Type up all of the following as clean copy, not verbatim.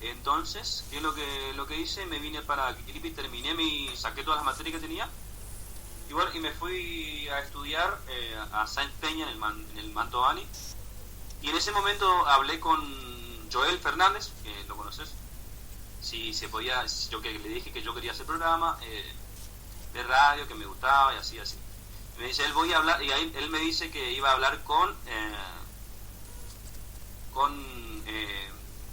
Entonces, ¿qué es lo que hice? Me vine para Quiquilipi, saqué todas las materias que tenía. Y bueno, y me fui a estudiar a Saint Peña en el Manto Bani. Y en ese momento hablé con Joel Fernández, que lo conoces, si se podía, yo que le dije que yo quería hacer programa de radio, que me gustaba y así, así. Y me dice, él voy a hablar, y ahí él me dice que iba a hablar con,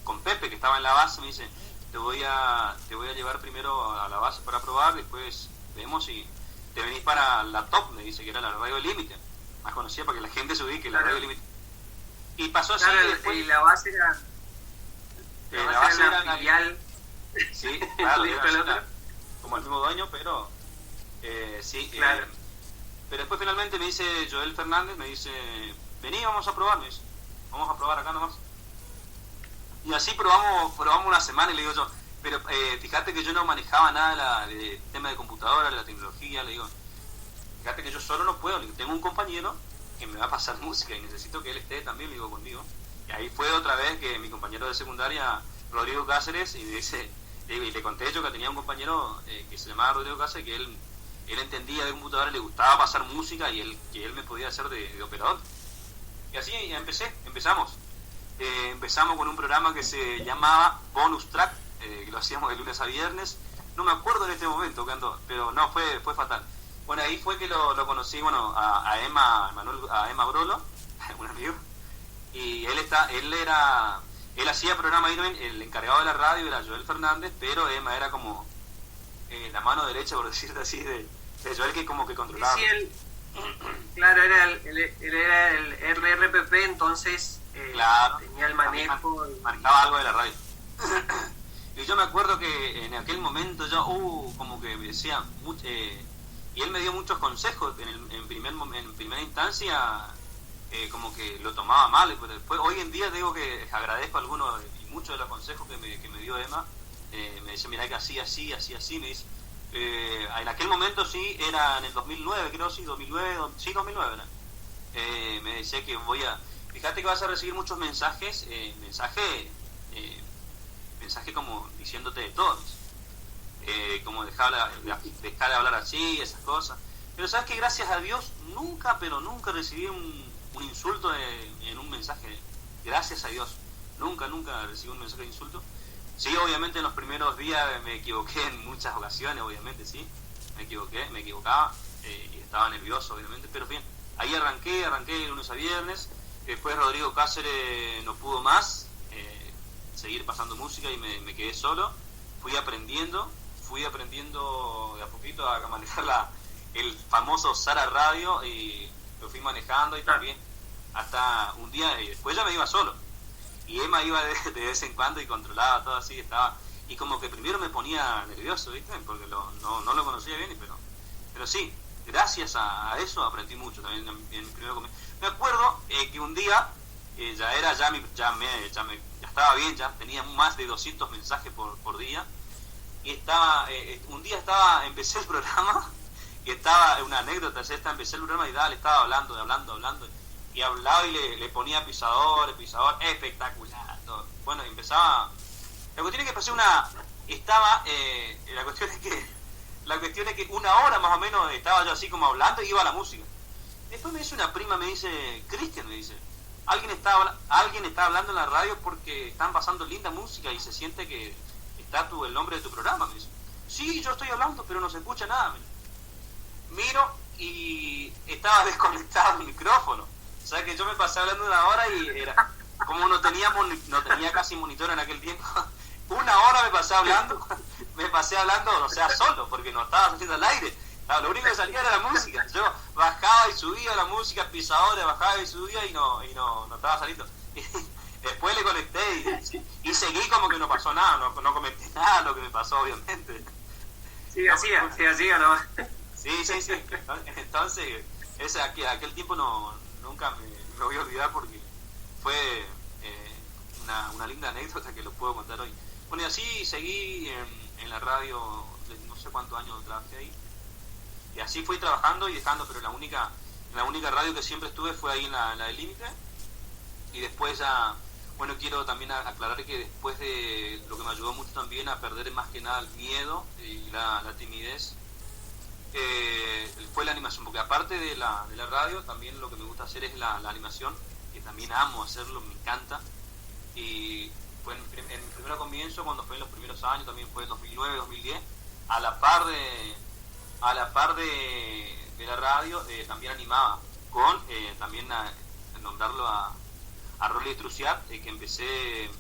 con Pepe, que estaba en la base. Me dice, te voy a llevar primero a la base para probar, después vemos si te venís para la top, me dice, que era la Radio Límite, más conocida para que la gente se ubique, la Radio Límite. Y pasó así, claro, después... y la base era... La base era una filial. Sí, claro, era como el mismo dueño, pero sí. Claro. Pero después finalmente me dice Joel Fernández, me dice, vení, vamos a probar, me dice, vamos a probar acá nomás. Y así probamos una semana y le digo yo, pero fíjate que yo no manejaba nada de tema de computadora, de la tecnología, le digo, fíjate que yo solo no puedo, le digo, tengo un compañero que me va a pasar música y necesito que él esté también, le digo, conmigo. Y ahí fue otra vez que mi compañero de secundaria, Rodrigo Cáceres, y le conté yo que tenía un compañero que se llamaba Rodrigo Cáceres, que él entendía de computadora, le gustaba pasar música y que él me podía hacer de operador. Y así empezamos. Empezamos con un programa que se llamaba Bonus Track, que lo hacíamos de lunes a viernes. No me acuerdo en este momento, pero no, fue fatal. Bueno, ahí fue que lo conocí, bueno, a Emma Brolo, un amigo, y él hacía programa ahí también. El encargado de la radio era Joel Fernández, pero Emma era como la mano derecha, por decirte así, de Joel, que como que controlaba. Sí, claro, era el RRPP, entonces claro, tenía el manejo. Manejaba algo de la radio. Y yo me acuerdo que en aquel momento yo, como que me decía, y él me dio muchos consejos en primera instancia. Como que lo tomaba mal, pero después, hoy en día digo que agradezco algunos y muchos de los consejos que me dio Emma. Me dice, mira que así, me dice. En aquel momento sí, era en el 2009, creo, sí, 2009, ¿no? Me decía que fíjate que vas a recibir muchos mensajes, mensaje como diciéndote de todo, como dejar de hablar así, esas cosas. Pero sabes que gracias a Dios nunca recibí un insulto en un mensaje. Gracias a Dios nunca recibí un mensaje de insulto. Sí, obviamente en los primeros días me equivoqué en muchas ocasiones, obviamente, sí, me equivocaba, y estaba nervioso, obviamente, pero bien, ahí arranqué de lunes a viernes. Después Rodrigo Cáceres no pudo más seguir pasando música y me quedé solo. Fui aprendiendo de a poquito a manejar el famoso Sara Radio, y lo fui manejando, y también hasta un día, y después ya me iba solo, y Emma iba de vez en cuando y controlaba todo así, y como que primero me ponía nervioso, ¿viste? Porque no lo conocía bien, pero sí, gracias a eso aprendí mucho también en el primer comienzo. Me acuerdo que un día ya estaba bien, ya tenía más de 200 mensajes por día, y empecé el programa, y estaba una anécdota, empecé el programa y le estaba hablando, y hablaba y le ponía pisador, espectacular, todo. Bueno, empezaba, la cuestión es que pasé la cuestión es que una hora más o menos estaba yo así como hablando y iba a la música. Después me dice una prima, me dice, Cristian, me dice, alguien está hablando en la radio porque están pasando linda música y se siente que está el nombre de tu programa, me dice. Sí, yo estoy hablando, pero no se escucha nada, me dice. Miro y estaba desconectado el micrófono. O sea que yo me pasé hablando una hora, y era como no tenía casi monitor en aquel tiempo. Una hora me pasé hablando, o sea, solo, porque no estaba saliendo al aire. Lo único que salía era la música. Yo bajaba y subía la música, pisadores, bajaba y subía, y no estaba saliendo. Después le conecté y seguí como que no pasó nada, no comenté nada lo que me pasó, obviamente. Sí, así ¿no? Sí. Entonces, aquel tiempo nunca me voy a olvidar, porque fue una linda anécdota que lo puedo contar hoy. Bueno, y así seguí en la radio, no sé cuántos años trabajé ahí. Y así fui trabajando y dejando, pero la única radio que siempre estuve fue ahí en la del Límite. Y después ya, Bueno, quiero también aclarar que después de lo que me ayudó mucho también a perder más que nada el miedo y la timidez, fue la animación, porque aparte de la radio, también lo que me gusta hacer es la animación, que también amo hacerlo, me encanta. Y fue en mi primer comienzo, cuando fue en los primeros años, también fue en 2009, 2010, a la par de la radio, también animaba, con también a nombrarlo a Rolly Truciat, que empecé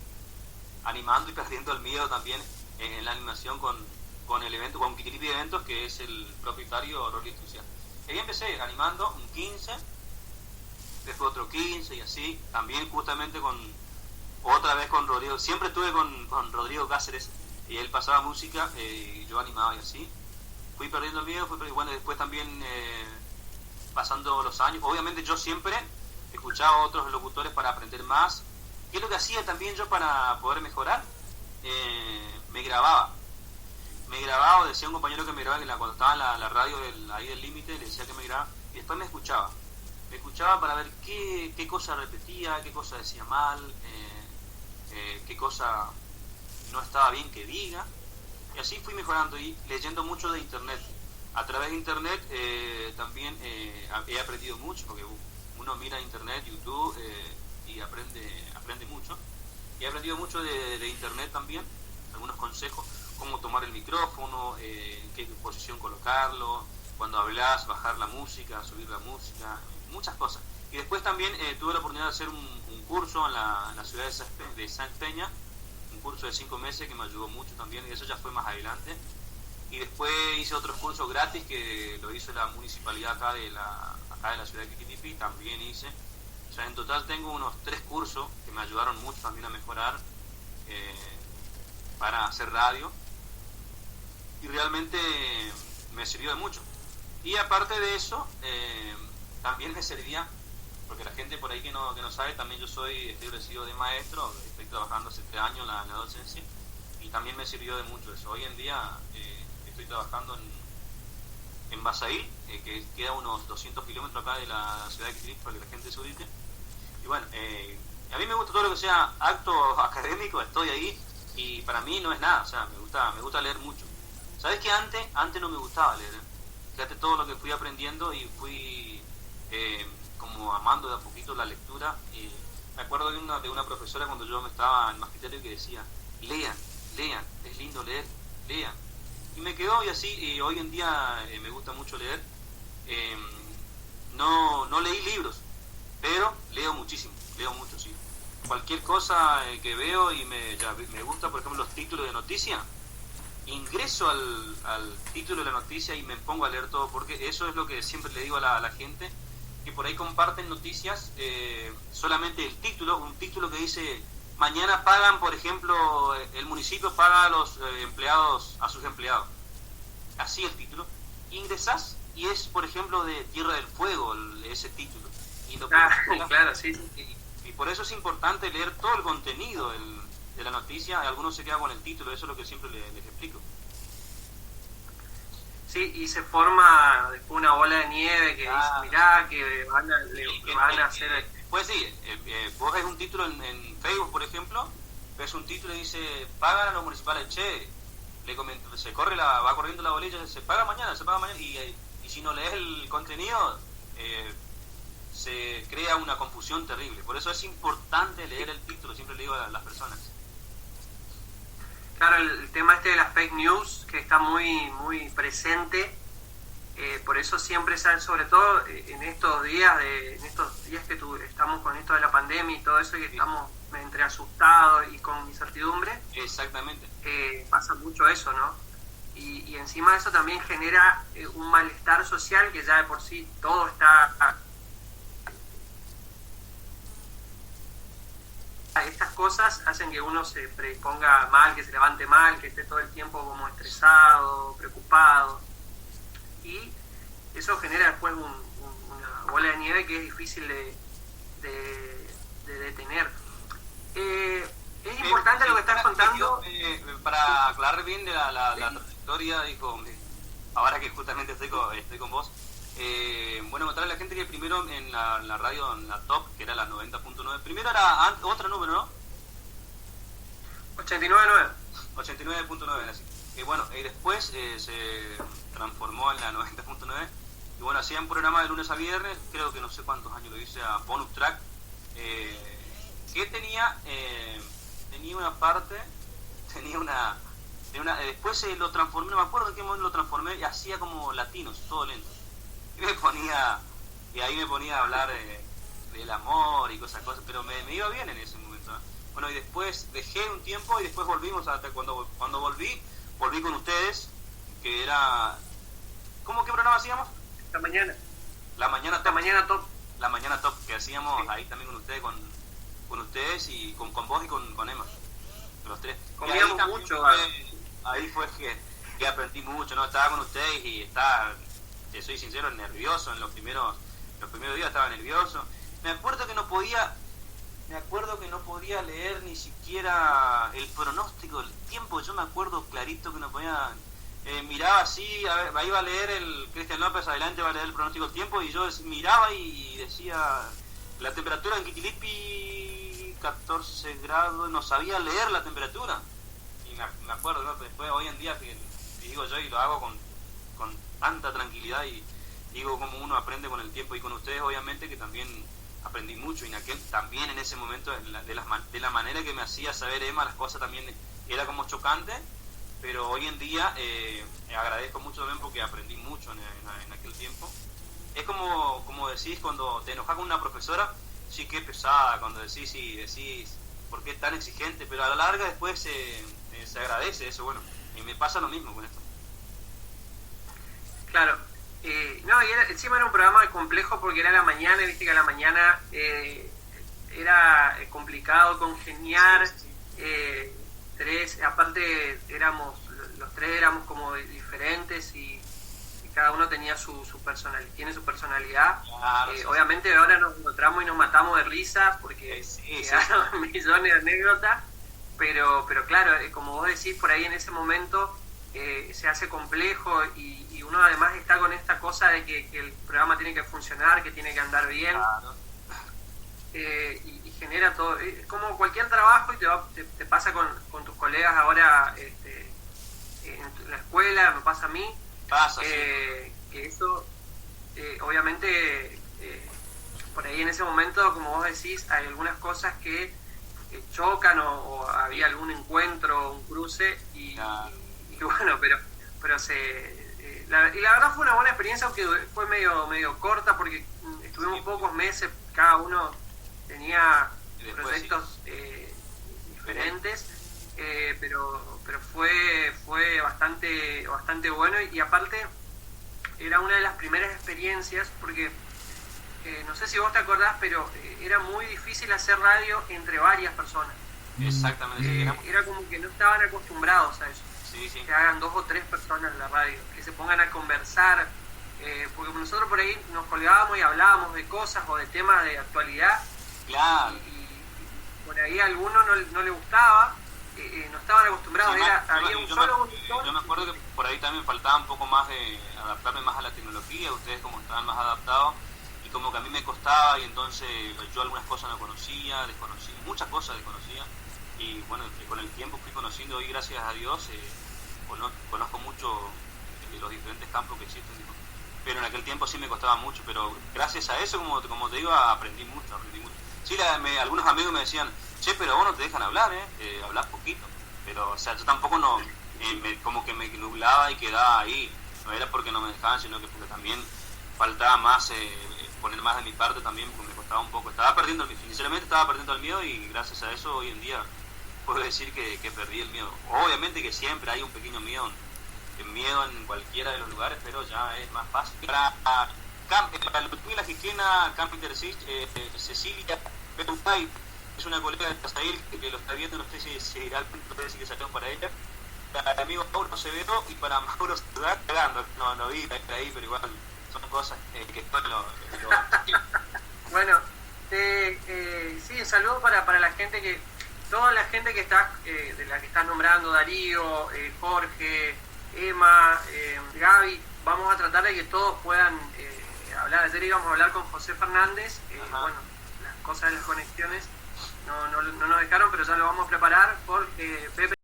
animando y perdiendo el miedo también en la animación con el evento, con Kikiripi Eventos, que es el propietario Rolly Truciat. Ahí empecé animando un 15, después otro 15 y así, también justamente otra vez con Rodrigo, siempre estuve con Rodrigo Cáceres, y él pasaba música y yo animaba y así. Fui perdiendo el miedo, bueno, después también pasando los años, obviamente yo siempre escuchaba a otros locutores para aprender más. ¿Qué es lo que hacía también yo para poder mejorar? Me grababa, o decía un compañero que me grababa, cuando estaba en la radio ahí del límite, le decía que me grababa, y después me escuchaba para ver qué cosa repetía, qué cosa decía mal, qué cosa no estaba bien que diga, y así fui mejorando, y leyendo mucho de internet. A través de internet también he aprendido mucho, porque uno mira internet, YouTube, y aprende mucho. Y he aprendido mucho de internet también, algunos consejos, cómo tomar el micrófono, en qué posición colocarlo, cuando hablas, bajar la música, subir la música, muchas cosas. Y después también tuve la oportunidad de hacer un curso en la ciudad de Sáenz Peña, un curso de 5 meses que me ayudó mucho también, y eso ya fue más adelante. Y después hice otros cursos gratis que lo hizo la municipalidad acá de la ciudad de Kikiripi, también hice. O sea, en total tengo unos 3 cursos que me ayudaron mucho también a mejorar para hacer radio, y realmente me sirvió de mucho. Y aparte de eso, también me servía, porque la gente por ahí que no sabe, también yo estoy egresado de maestro, estoy trabajando hace 3 años en la docencia, y también me sirvió de mucho eso. Hoy en día estoy trabajando en Basail, que queda unos 200 kilómetros acá de la ciudad de Quilín, para que la gente se ubique. Y bueno, a mí me gusta todo lo que sea acto académico, estoy ahí, y para mí no es nada, o sea, me gusta leer mucho. ¿Sabes que antes no me gustaba leer? Fíjate todo lo que fui aprendiendo y fui como amando de a poquito la lectura. Y me acuerdo de una profesora cuando yo estaba en magisterio que decía, lean, es lindo leer, lean. Y me quedó, y así, y hoy en día me gusta mucho leer. No leí libros, pero leo mucho, sí. Cualquier cosa que veo y me gusta, por ejemplo, los títulos de noticias, ingreso al título de la noticia y me pongo a leer todo, porque eso es lo que siempre le digo a la gente, que por ahí comparten noticias, solamente el título, un título que dice, mañana pagan, por ejemplo, el municipio paga a los empleados, a sus empleados. Así el título. Ingresás y es, por ejemplo, de Tierra del Fuego ese título. Y claro, sí. Y por eso es importante leer todo el contenido de la noticia. Algunos se quedan con el título, eso es lo que siempre les explico. Sí, y se forma después una bola de nieve que dice, mirá, que van a hacer... Pues sí, vos ves un título en Facebook, por ejemplo, ves un título y dice, pagan a los municipales, che, va corriendo la bolilla, se paga mañana, y si no lees el contenido, se crea una confusión terrible. Por eso es importante leer el título, siempre le digo a las personas. Claro, el tema de las fake news, que está muy presente, por eso siempre sale, sobre todo en estos días que estamos con esto de la pandemia y todo eso, que estamos entre asustados y con incertidumbre. Exactamente. Pasa mucho eso, ¿no? Y encima de eso también genera un malestar social, que ya de por sí todo está... Estas cosas hacen que uno se predisponga mal, que se levante mal, que esté todo el tiempo como estresado, preocupado, y eso genera después una bola de nieve que es difícil de detener. Es importante lo que estás contando. Para aclarar bien de la trayectoria, dijo, ahora que justamente estoy con vos, bueno, contarle a la gente que primero en la radio, en la top, que era la 90.9, primero era otro número, ¿no? 89.9. 89.9, así. Y bueno, y después se transformó en la 90.9. Y bueno, hacía un programa de lunes a viernes, creo que no sé cuántos años lo hice, a Bonus Track, que tenía una parte, después lo transformé, no me acuerdo en qué momento lo transformé, y hacía como latinos, todo lento. Y ahí me ponía a hablar del amor y cosas, pero me iba bien en ese momento, ¿eh? Bueno, y después dejé un tiempo y después volvimos, hasta cuando volví con ustedes, que era... ¿Qué programa hacíamos? La mañana. La mañana top. La mañana top. La mañana top, que hacíamos sí. Ahí también con ustedes, con ustedes y con vos y con Emma, los tres. Comíamos mucho. Ahí fue que aprendí mucho, ¿no? Estaba con ustedes y te soy sincero, nervioso. En los primeros días estaba nervioso. Me acuerdo que no podía leer ni siquiera el pronóstico del tiempo. Yo me acuerdo clarito que no podía... miraba así, iba a leer el Cristian López, adelante va a leer el pronóstico del tiempo, y yo miraba y decía la temperatura en Quitilipi 14 grados, no sabía leer la temperatura. Y me acuerdo, ¿no? Después hoy en día que digo yo, y lo hago con tanta tranquilidad, y digo como uno aprende con el tiempo, y con ustedes obviamente que también aprendí mucho, y también en ese momento de la manera que me hacía saber Emma las cosas también era como chocante. Pero hoy en día agradezco mucho también porque aprendí mucho en aquel tiempo. Es como decís cuando te enojas con una profesora, sí que es pesada, cuando decís por qué es tan exigente, pero a la larga después se agradece eso, bueno, y me pasa lo mismo con esto. Claro, encima era un programa complejo porque era a la mañana, y viste que a la mañana era complicado congeniar. Sí. Aparte los tres éramos como diferentes, y cada uno tenía tiene su personalidad. Claro, sí. Obviamente ahora nos encontramos y nos matamos de risa porque quedaron millones de anécdotas, pero claro, como vos decís, por ahí en ese momento se hace complejo, y uno además está con esta cosa de que el programa tiene que funcionar, que tiene que andar bien. Claro. Y genera todo, como cualquier trabajo, y te pasa con tus colegas ahora en la escuela, me pasa a mí, que eso obviamente por ahí en ese momento, como vos decís, hay algunas cosas que chocan, o había algún encuentro, un cruce, y bueno, pero la verdad fue una buena experiencia, aunque fue medio corta porque estuvimos pocos meses, cada uno tenía proyectos diferentes, pero fue bastante bueno, y aparte era una de las primeras experiencias porque no sé si vos te acordás, pero era muy difícil hacer radio entre varias personas. Exactamente. Era como que no estaban acostumbrados a eso. Sí. Que hagan 2 o 3 personas en la radio, que se pongan a conversar, porque nosotros por ahí nos colgábamos y hablábamos de cosas o de temas de actualidad. Claro. Y por ahí a alguno no le gustaba, no estaban acostumbrados. Había un solo monitor. Yo me acuerdo que por ahí también faltaba un poco más de adaptarme más a la tecnología, ustedes como estaban más adaptados, y como que a mí me costaba, y entonces yo algunas cosas no conocía, desconocía, muchas cosas desconocía, y bueno, con el tiempo fui conociendo, y gracias a Dios conozco mucho los diferentes campos que existen, pero en aquel tiempo sí me costaba mucho, pero gracias a eso, como te digo, aprendí mucho. Sí, algunos amigos me decían, che, pero vos no te dejan hablar, hablás poquito, pero o sea, yo tampoco como que me nublaba y quedaba ahí, no era porque no me dejaban, sino que porque también faltaba más, poner más de mi parte también, porque me costaba un poco, sinceramente estaba perdiendo el miedo, y gracias a eso hoy en día puedo decir que perdí el miedo. Obviamente que siempre hay un pequeño miedo en cualquiera de los lugares, pero ya es más fácil. Para Ludmila Giquena, Camp Intersich, Cecilia Petupay, es una colega de Tazail que lo está viendo, no sé si se irá al punto de decir que sacaron para ella. Para el amigo Mauro Acevedo y para Mauro Ciudad, cagando, no vi ahí, pero igual son cosas que estoy Bueno, sí, un saludo para la gente toda la gente que está, de la que estás nombrando, Darío, Jorge, Emma, Gaby. Vamos a tratar de que todos puedan hablar. Ayer íbamos a hablar con José Fernández, bueno, las cosas de las conexiones no nos dejaron, pero ya lo vamos a preparar porque Pepe